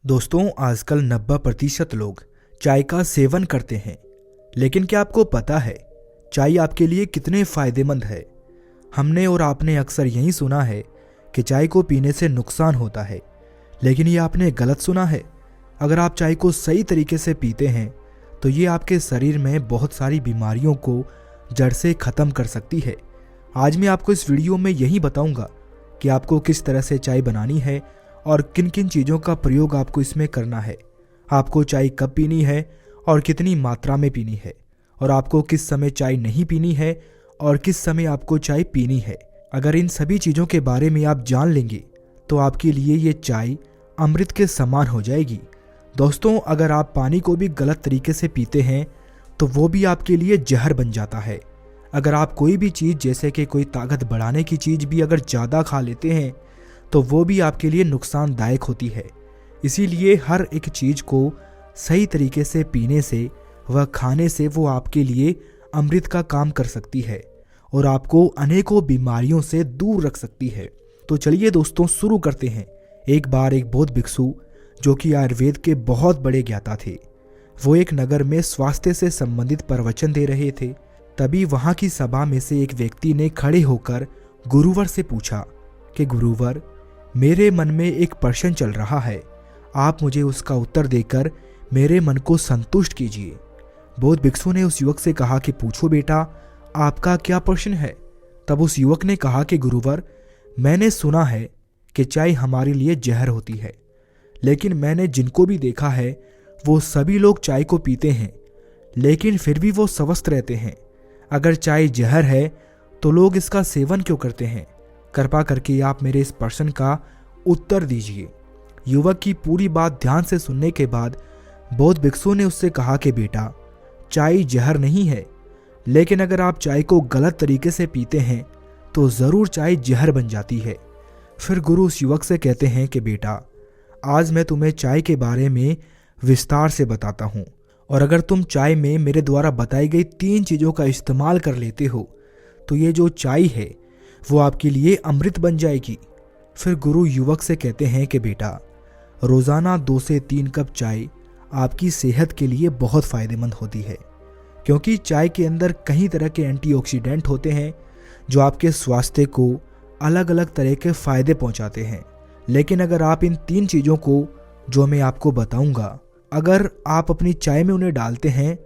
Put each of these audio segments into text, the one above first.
दोस्तों, आजकल 90% लोग चाय का सेवन करते हैं। लेकिन क्या आपको पता है चाय आपके लिए कितने फायदेमंद है? हमने और आपने अक्सर यही सुना है कि चाय को पीने से नुकसान होता है, लेकिन ये आपने गलत सुना है। अगर आप चाय को सही तरीके से पीते हैं तो ये आपके शरीर में बहुत सारी बीमारियों को जड़ से ख़त्म कर सकती है। आज मैं आपको इस वीडियो में यही बताऊंगा कि आपको किस तरह से चाय बनानी है और किन किन चीज़ों का प्रयोग आपको इसमें करना है। आपको चाय कब पीनी है और कितनी मात्रा में पीनी है, और आपको किस समय चाय नहीं पीनी है और किस समय आपको चाय पीनी है। अगर इन सभी चीज़ों के बारे में आप जान लेंगे तो आपके लिए ये चाय अमृत के समान हो जाएगी। दोस्तों, अगर आप पानी को भी गलत तरीके से पीते हैं तो वो भी आपके लिए जहर बन जाता है। अगर आप कोई भी चीज़ जैसे कि कोई ताकत बढ़ाने की चीज़ भी अगर ज़्यादा खा लेते हैं तो वो भी आपके लिए नुकसानदायक होती है। इसीलिए हर एक चीज़ को सही तरीके से पीने से व खाने से वो आपके लिए अमृत का काम कर सकती है और आपको अनेकों बीमारियों से दूर रख सकती है। तो चलिए दोस्तों, शुरू करते हैं। एक बार एक बौद्ध भिक्षु जो कि आयुर्वेद के बहुत बड़े ज्ञाता थे, वो एक नगर में स्वास्थ्य से संबंधित प्रवचन दे रहे थे। तभी वहाँ की सभा में से एक व्यक्ति ने खड़े होकर गुरुवर से पूछा कि गुरुवर, मेरे मन में एक प्रश्न चल रहा है, आप मुझे उसका उत्तर देकर मेरे मन को संतुष्ट कीजिए। बौद्ध भिक्षु ने उस युवक से कहा कि पूछो बेटा, आपका क्या प्रश्न है? तब उस युवक ने कहा कि गुरुवर, मैंने सुना है कि चाय हमारे लिए जहर होती है, लेकिन मैंने जिनको भी देखा है वो सभी लोग चाय को पीते हैं, लेकिन फिर भी वो स्वस्थ रहते हैं। अगर चाय जहर है तो लोग इसका सेवन क्यों करते हैं? कृपा करके आप मेरे इस प्रश्न का उत्तर दीजिए। युवक की पूरी बात ध्यान से सुनने के बाद बौद्ध भिक्षु ने उससे कहा कि बेटा, चाय जहर नहीं है, लेकिन अगर आप चाय को गलत तरीके से पीते हैं तो ज़रूर चाय जहर बन जाती है। फिर गुरु उस युवक से कहते हैं कि बेटा, आज मैं तुम्हें चाय के बारे में विस्तार से बताता हूँ, और अगर तुम चाय में मेरे द्वारा बताई गई 3 चीज़ों का इस्तेमाल कर लेते हो तो ये जो चाय है वो आपके लिए अमृत बन जाएगी। फिर गुरु युवक से कहते हैं कि बेटा, रोज़ाना 2 से 3 कप चाय आपकी सेहत के लिए बहुत फ़ायदेमंद होती है, क्योंकि चाय के अंदर कई तरह के एंटीऑक्सीडेंट होते हैं जो आपके स्वास्थ्य को अलग अलग तरह के फ़ायदे पहुंचाते हैं। लेकिन अगर आप इन 3 चीज़ों को जो मैं आपको बताऊंगा, अगर आप अपनी चाय में उन्हें डालते हैं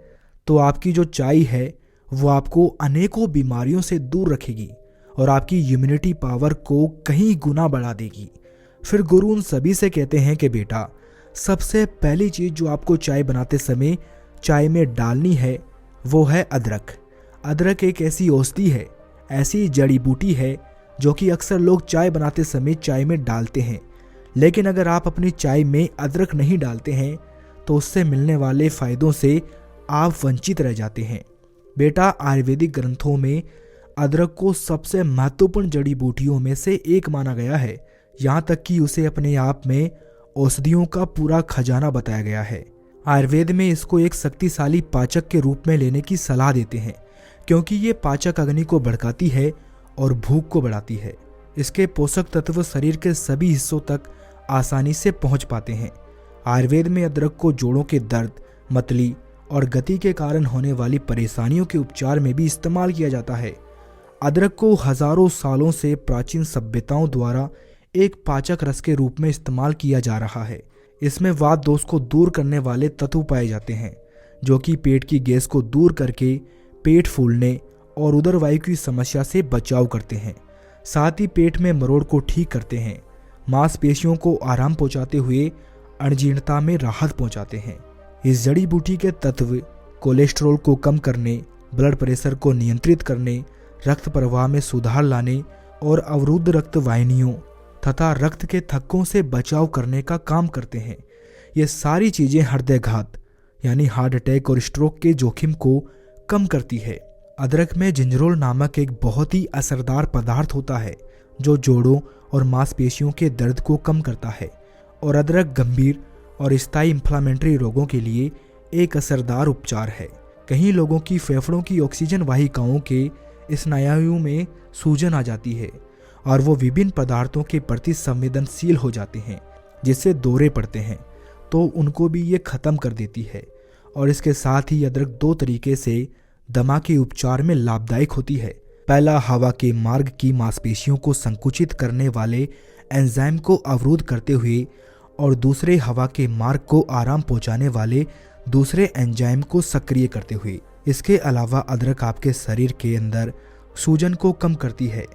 तो आपकी जो चाय है वो आपको अनेकों बीमारियों से दूर रखेगी और आपकी इम्यूनिटी पावर को कहीं गुना बढ़ा देगी। फिर गुरु उन सभी से कहते हैं कि बेटा, सबसे पहली चीज़ जो आपको चाय बनाते समय चाय में डालनी है वो है अदरक। अदरक एक ऐसी औषधि है, ऐसी जड़ी बूटी है जो कि अक्सर लोग चाय बनाते समय चाय में डालते हैं, लेकिन अगर आप अपनी चाय में अदरक नहीं डालते हैं तो उससे मिलने वाले फ़ायदों से आप वंचित रह जाते हैं। बेटा, आयुर्वेदिक ग्रंथों में अदरक को सबसे महत्वपूर्ण जड़ी बूटियों में से एक माना गया है, यहाँ तक कि उसे अपने आप में औषधियों का पूरा खजाना बताया गया है। आयुर्वेद में इसको एक शक्तिशाली पाचक के रूप में लेने की सलाह देते हैं, क्योंकि ये पाचक अग्नि को भड़काती है और भूख को बढ़ाती है। इसके पोषक तत्व शरीर के सभी हिस्सों तक आसानी से पहुंच पाते हैं। आयुर्वेद में अदरक को जोड़ों के दर्द, मतली और गति के कारण होने वाली परेशानियों के उपचार में भी इस्तेमाल किया जाता है। अदरक को हजारों सालों से प्राचीन सभ्यताओं द्वारा एक पाचक रस के रूप में इस्तेमाल किया जा रहा है। इसमें वात दोष को दूर करने वाले तत्व पाए जाते हैं, जो कि पेट की गैस को दूर करके पेट फूलने और उदर वायु की समस्या से बचाव करते हैं। साथ ही पेट में मरोड़ को ठीक करते हैं, मांसपेशियों को आराम पहुंचाते हुए अजीर्णता में राहत पहुंचाते हैं। इस जड़ी बूटी के तत्व कोलेस्ट्रॉल को कम करने, ब्लड प्रेशर को नियंत्रित करने, रक्त प्रवाह में सुधार लाने और अवरुद्ध रक्त वाहिनियों तथा रक्त के थक्कों से बचाव करने का काम करते हैं। ये सारी चीज़ें हृदयघात यानी हार्ट अटैक और स्ट्रोक के जोखिम को कम करती है। अदरक में जिंजरोल नामक एक बहुत ही असरदार पदार्थ होता है जो जोड़ों और मांसपेशियों के दर्द को कम करता है, और अदरक गंभीर और स्थायी इन्फ्लामेटरी रोगों के लिए एक असरदार उपचार है। कई लोगों की फेफड़ों की ऑक्सीजन वाहिकाओं के स्नायुओं में सूजन आ जाती है और वो विभिन्न पदार्थों के प्रति संवेदनशील हो जाते हैं, जिससे दौरे पड़ते हैं। तो उनको भी ये ख़त्म कर देती है। और इसके साथ ही अदरक 2 तरीके से दमा के उपचार में लाभदायक होती है। पहला, हवा के मार्ग की मांसपेशियों को संकुचित करने वाले एंजाइम को अवरुद्ध करते हुए, और दूसरे, हवा के मार्ग को आराम पहुंचाने वाले दूसरे एंजाइम को सक्रिय करते हुए। इसके अलावा अदरक आपके शरीर के अंदर सूजन को कम करती है,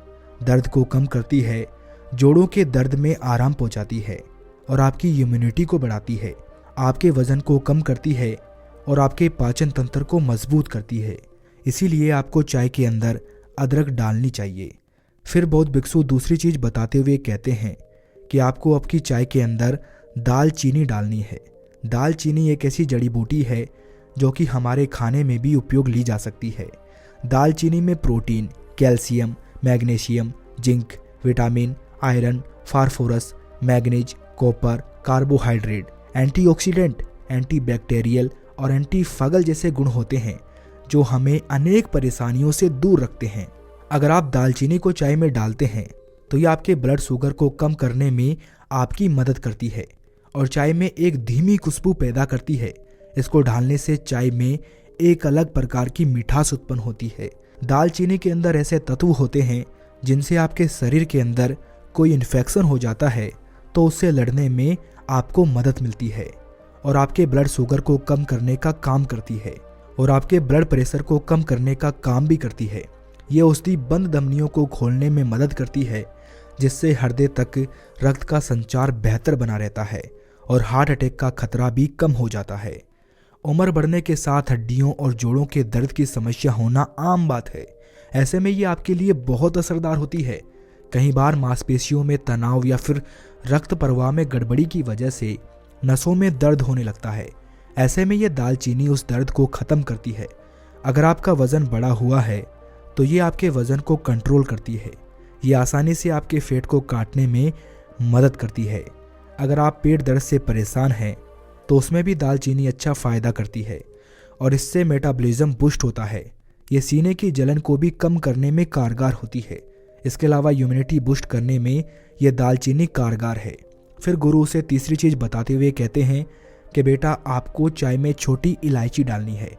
दर्द को कम करती है, जोड़ों के दर्द में आराम पहुंचाती है और आपकी इम्यूनिटी को बढ़ाती है, आपके वजन को कम करती है और आपके पाचन तंत्र को मजबूत करती है। इसीलिए आपको चाय के अंदर अदरक डालनी चाहिए। फिर बौद्ध भिक्षु दूसरी चीज बताते हुए कहते हैं कि आपको आपकी चाय के अंदर दालचीनी डालनी है। दालचीनी एक ऐसी जड़ी बूटी है जो कि हमारे खाने में भी उपयोग ली जा सकती है। दालचीनी में protein, calcium, magnesium, zinc, vitamin, iron, phosphorus, manganese, copper, carbohydrate, antioxidant, antibacterial और एंटी फंगल जैसे गुण होते हैं जो हमें अनेक परेशानियों से दूर रखते हैं। अगर आप दालचीनी को चाय में डालते हैं तो ये आपके ब्लड शुगर को कम करने में आपकी मदद करती है और चाय में एक धीमी खुशबू पैदा करती है। इसको डालने से चाय में एक अलग प्रकार की मिठास उत्पन्न होती है। दालचीनी के अंदर ऐसे तत्व होते हैं जिनसे आपके शरीर के अंदर कोई इन्फेक्शन हो जाता है तो उससे लड़ने में आपको मदद मिलती है और आपके ब्लड शुगर को कम करने का काम करती है और आपके ब्लड प्रेशर को कम करने का काम भी करती है। ये औषधि बंद धमनियों को खोलने में मदद करती है जिससे हृदय तक रक्त का संचार बेहतर बना रहता है और हार्ट अटैक का खतरा भी कम हो जाता है। उम्र बढ़ने के साथ हड्डियों और जोड़ों के दर्द की समस्या होना आम बात है। ऐसे में ये आपके लिए बहुत असरदार होती है। कई बार मांसपेशियों में तनाव या फिर रक्त प्रवाह में गड़बड़ी की वजह से नसों में दर्द होने लगता है। ऐसे में ये दालचीनी उस दर्द को ख़त्म करती है। अगर आपका वज़न बढ़ा हुआ है तो ये आपके वज़न को कंट्रोल करती है। ये आसानी से आपके पेट को काटने में मदद करती है। अगर आप पेट दर्द से परेशान हैं तो उसमें भी दालचीनी अच्छा फ़ायदा करती है और इससे मेटाबॉलिज्म बूस्ट होता है। ये सीने की जलन को भी कम करने में कारगर होती है। इसके अलावा इम्यूनिटी बूस्ट करने में यह दालचीनी कारगर है। फिर गुरु उसे तीसरी चीज़ बताते हुए कहते हैं कि बेटा, आपको चाय में छोटी इलायची डालनी है।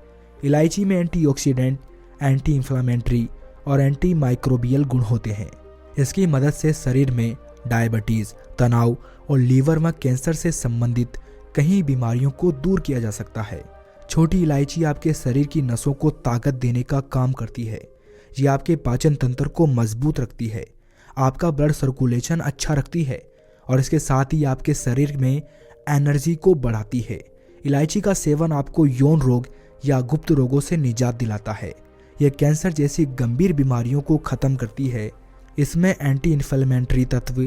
इलायची में एंटीऑक्सीडेंट, एंटी इंफ्लेमेटरी और एंटी माइक्रोबियल गुण होते हैं। इसकी मदद से शरीर में डायबिटीज़, तनाव और लीवर व कैंसर से संबंधित कई बीमारियों को दूर किया जा सकता है। छोटी इलायची आपके शरीर की नसों को ताकत देने का काम करती है। ये आपके पाचन तंत्र को मजबूत रखती है, आपका ब्लड सर्कुलेशन अच्छा रखती है और इसके साथ ही आपके शरीर में एनर्जी को बढ़ाती है। इलायची का सेवन आपको यौन रोग या गुप्त रोगों से निजात दिलाता है। यह कैंसर जैसी गंभीर बीमारियों को ख़त्म करती है। इसमें एंटी इन्फ्लेमेटरी तत्व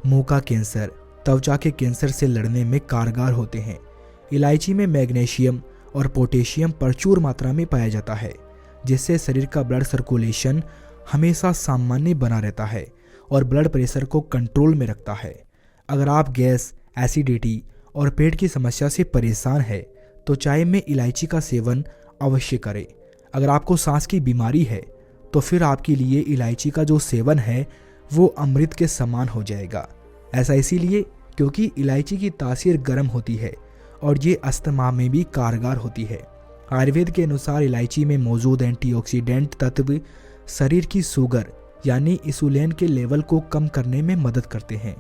मुंह का कैंसर, त्वचा के कैंसर से लड़ने में कारगर होते हैं। इलायची में मैग्नीशियम और पोटेशियम प्रचुर मात्रा में पाया जाता है जिससे शरीर का ब्लड सर्कुलेशन हमेशा सामान्य बना रहता है और ब्लड प्रेशर को कंट्रोल में रखता है। अगर आप गैस, एसिडिटी और पेट की समस्या से परेशान हैं तो चाय में इलायची का सेवन अवश्य करें। अगर आपको सांस की बीमारी है तो फिर आपके लिए इलायची का जो सेवन है वो अमृत के समान हो जाएगा। ऐसा इसीलिए क्योंकि इलायची की तासीर गर्म होती है और ये अस्थमा में भी कारगर होती है। आयुर्वेद के अनुसार इलायची में मौजूद एंटीऑक्सीडेंट तत्व शरीर की शुगर यानी इंसुलिन के लेवल को कम करने में मदद करते हैं।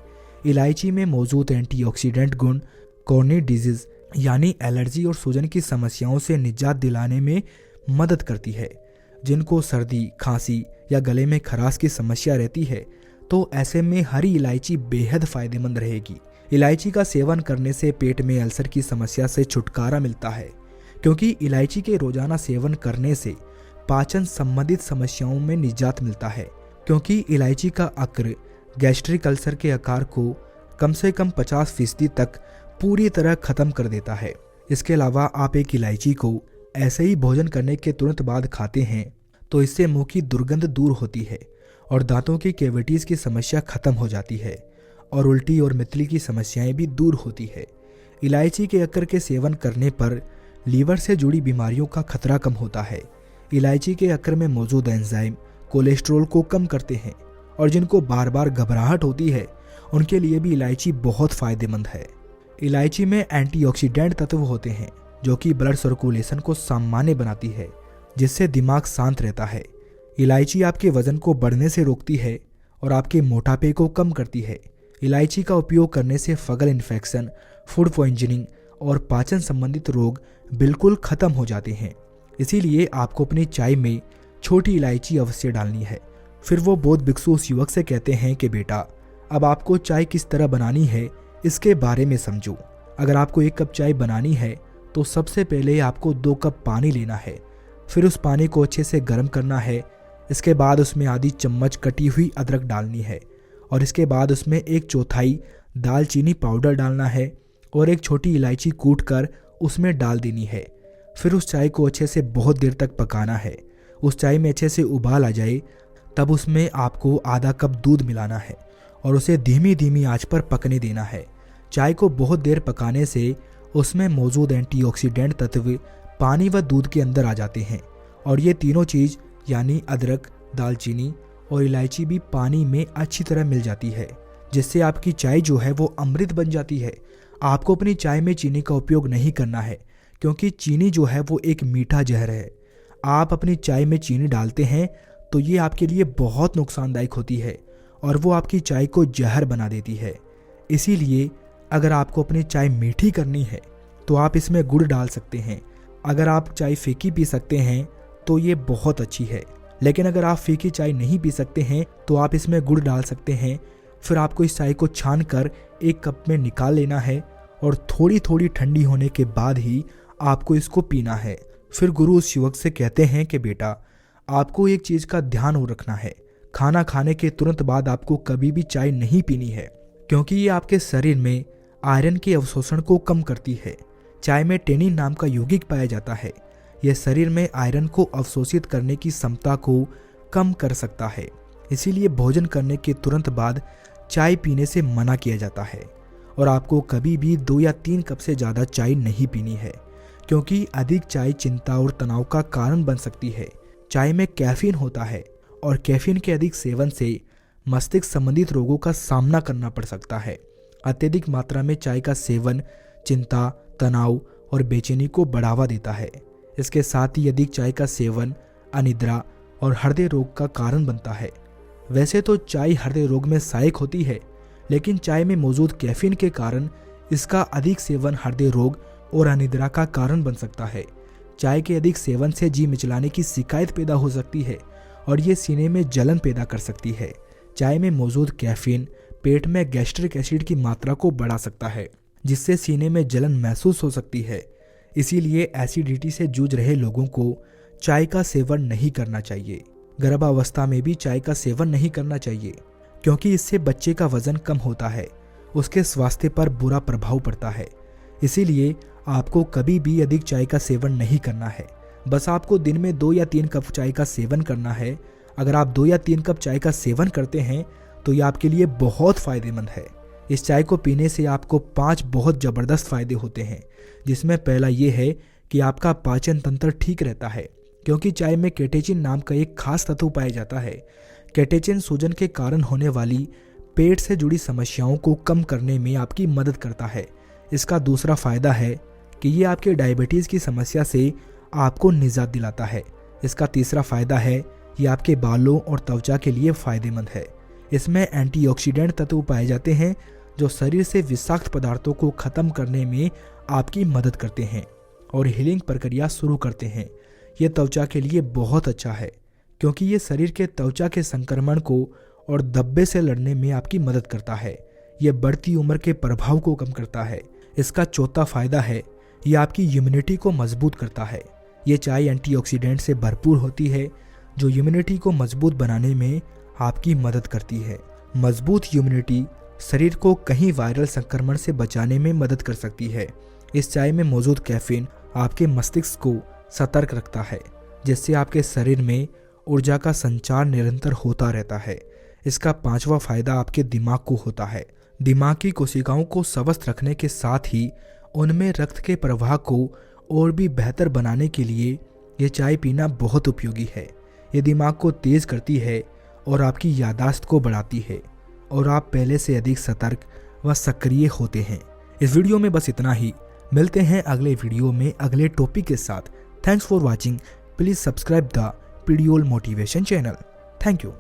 इलायची में मौजूद एंटीऑक्सीडेंट गुण कॉर्नी डिजीज यानी एलर्जी और सूजन की समस्याओं से निजात दिलाने में मदद करती है। जिनको सर्दी, खांसी या गले में खराश की समस्या रहती है तो ऐसे में हरी इलायची बेहद फायदेमंद रहेगी। इलायची का सेवन करने से पेट में अल्सर की समस्या से छुटकारा मिलता है क्योंकि इलायची के रोजाना सेवन करने से पाचन संबंधित समस्याओं में निजात मिलता है क्योंकि इलायची का अक्र गैस्ट्रिक अल्सर के आकार को कम से कम 50% तक पूरी तरह खत्म कर देता है। इसके अलावा आप एक इलायची को ऐसे ही भोजन करने के तुरंत बाद खाते हैं तो इससे मुंह की दुर्गंध दूर होती है और दांतों की कैविटीज की समस्या खत्म हो जाती है और उल्टी और मितली की समस्याएं भी दूर होती है। इलायची के अक्कर के सेवन करने पर लीवर से जुड़ी बीमारियों का खतरा कम होता है। इलायची के अक्कर में मौजूद एंजाइम कोलेस्ट्रॉल को कम करते हैं और जिनको बार बार घबराहट होती है उनके लिए भी इलायची बहुत फायदेमंद है। इलायची में एंटीऑक्सीडेंट तत्व होते हैं जो कि ब्लड सर्कुलेशन को सामान्य बनाती है, जिससे दिमाग शांत रहता है। इलायची आपके वजन को बढ़ने से रोकती है और आपके मोटापे को कम करती है। इलायची का उपयोग करने से फंगल इन्फेक्शन, फूड पॉइजनिंग और पाचन संबंधित रोग बिल्कुल खत्म हो जाते हैं। इसीलिए आपको अपनी चाय में छोटी इलायची अवश्य डालनी है। फिर वो बौद्ध भिक्षु उस युवक से कहते हैं कि बेटा, अब आपको चाय किस तरह बनानी है इसके बारे में समझो। अगर आपको 1 कप चाय बनानी है तो सबसे पहले आपको 2 कप पानी लेना है। फिर उस पानी को अच्छे से गर्म करना है। इसके बाद उसमें आधी चम्मच कटी हुई अदरक डालनी है और इसके बाद उसमें 1/4 दालचीनी पाउडर डालना है और 1 छोटी इलायची कूट कर उसमें डाल देनी है। फिर उस चाय को अच्छे से बहुत देर तक पकाना है। उस चाय में अच्छे से उबाल आ जाए तब उसमें आपको आधा कप दूध मिलाना है और उसे धीमी धीमी आंच पर पकने देना है। चाय को बहुत देर पकाने से उसमें मौजूद एंटीऑक्सीडेंट तत्व पानी व दूध के अंदर आ जाते हैं और ये तीनों चीज़ यानी अदरक, दालचीनी और इलायची भी पानी में अच्छी तरह मिल जाती है, जिससे आपकी चाय जो है वो अमृत बन जाती है। आपको अपनी चाय में चीनी का उपयोग नहीं करना है क्योंकि चीनी जो है वो एक मीठा जहर है। आप अपनी चाय में चीनी डालते हैं तो ये आपके लिए बहुत नुकसानदायक होती है और वो आपकी चाय को जहर बना देती है। इसीलिए अगर आपको अपनी चाय मीठी करनी है तो आप इसमें गुड़ डाल सकते हैं। अगर आप चाय फीकी पी सकते हैं तो ये बहुत अच्छी है, लेकिन अगर आप फीकी चाय नहीं पी सकते हैं तो आप इसमें गुड़ डाल सकते हैं। फिर आपको इस चाय को छान कर 1 कप में निकाल लेना है और थोड़ी थोड़ी ठंडी होने के बाद ही आपको इसको पीना है। फिर गुरु उस युवक से कहते हैं कि बेटा, आपको एक चीज़ का ध्यान और रखना है, खाना खाने के तुरंत बाद आपको कभी भी चाय नहीं पीनी है क्योंकि ये आपके शरीर में आयरन के अवशोषण को कम करती है। चाय में टेनिन नाम का यौगिक पाया जाता है। यह शरीर में आयरन को अवशोषित करने की क्षमता को कम कर सकता है। इसीलिए भोजन करने के तुरंत बाद चाय पीने से मना किया जाता है और आपको कभी भी 2 या 3 कप से ज़्यादा चाय नहीं पीनी है क्योंकि अधिक चाय चिंता और तनाव का कारण बन सकती है। चाय में कैफीन होता है और कैफीन के अधिक सेवन से मस्तिष्क संबंधित रोगों का सामना करना पड़ सकता है। अत्यधिक मात्रा में चाय का सेवन चिंता, तनाव और बेचैनी को बढ़ावा देता है। इसके साथ ही अधिक चाय का सेवन अनिद्रा और हृदय रोग का कारण बनता है। वैसे तो चाय हृदय रोग में सहायक होती है, लेकिन चाय में मौजूद कैफीन के कारण इसका अधिक सेवन हृदय रोग और अनिद्रा का कारण बन सकता है। चाय के अधिक सेवन से जी मिचलाने की शिकायत पैदा हो सकती है और ये सीने में जलन पैदा कर सकती है। चाय में मौजूद कैफीन पेट में गैस्ट्रिक एसिड की मात्रा को बढ़ा सकता है, जिससे सीने में जलन महसूस हो सकती है। इसीलिए एसिडिटी से जूझ रहे लोगों को चाय का सेवन नहीं करना चाहिए। गर्भावस्था में भी चाय का सेवन नहीं करना चाहिए क्योंकि इससे बच्चे का वजन कम होता है, उसके स्वास्थ्य पर बुरा प्रभाव पड़ता है। इसीलिए आपको कभी भी अधिक चाय का सेवन नहीं करना है। बस आपको दिन में 2 या 3 कप चाय का सेवन करना है। अगर आप 2 या 3 कप चाय का सेवन करते हैं तो ये आपके लिए बहुत फ़ायदेमंद है। इस चाय को पीने से आपको 5 बहुत ज़बरदस्त फ़ायदे होते हैं, जिसमें पहला ये है कि आपका पाचन तंत्र ठीक रहता है क्योंकि चाय में कैटेचिन नाम का एक खास तत्व पाया जाता है। कैटेचिन सूजन के कारण होने वाली पेट से जुड़ी समस्याओं को कम करने में आपकी मदद करता है। इसका दूसरा फ़ायदा है कि ये आपके डायबिटीज़ की समस्या से आपको निजात दिलाता है। इसका तीसरा फ़ायदा है ये आपके बालों और त्वचा के लिए फ़ायदेमंद है। इसमें एंटीऑक्सीडेंट तत्व पाए जाते हैं जो शरीर से विषाक्त पदार्थों को ख़त्म करने में आपकी मदद करते हैं और हीलिंग प्रक्रिया शुरू करते हैं। ये त्वचा के लिए बहुत अच्छा है क्योंकि ये शरीर के त्वचा के संक्रमण को और धब्बे से लड़ने में आपकी मदद करता है। यह बढ़ती उम्र के प्रभाव को कम करता है। इसका चौथा फ़ायदा है ये आपकी इम्यूनिटी को मजबूत करता है। ये चाय एंटीऑक्सीडेंट से भरपूर होती है जो इम्यूनिटी को मजबूत बनाने में आपकी मदद करती है। मजबूत इम्यूनिटी शरीर को कहीं वायरल संक्रमण से बचाने में मदद कर सकती है। इस चाय में मौजूद कैफीन आपके मस्तिष्क को सतर्क रखता है, जिससे आपके शरीर में ऊर्जा का संचार निरंतर होता रहता है। इसका पांचवा फायदा आपके दिमाग को होता है। दिमाग की कोशिकाओं को स्वस्थ रखने के साथ ही उनमें रक्त के प्रवाह को और भी बेहतर बनाने के लिए ये चाय पीना बहुत उपयोगी है। ये दिमाग को तेज करती है और आपकी याददाश्त को बढ़ाती है और आप पहले से अधिक सतर्क व सक्रिय होते हैं। इस वीडियो में बस इतना ही। मिलते हैं अगले वीडियो में अगले टॉपिक के साथ। Thanks for watching. Please subscribe the पीडियोल मोटिवेशन चैनल। Thank you.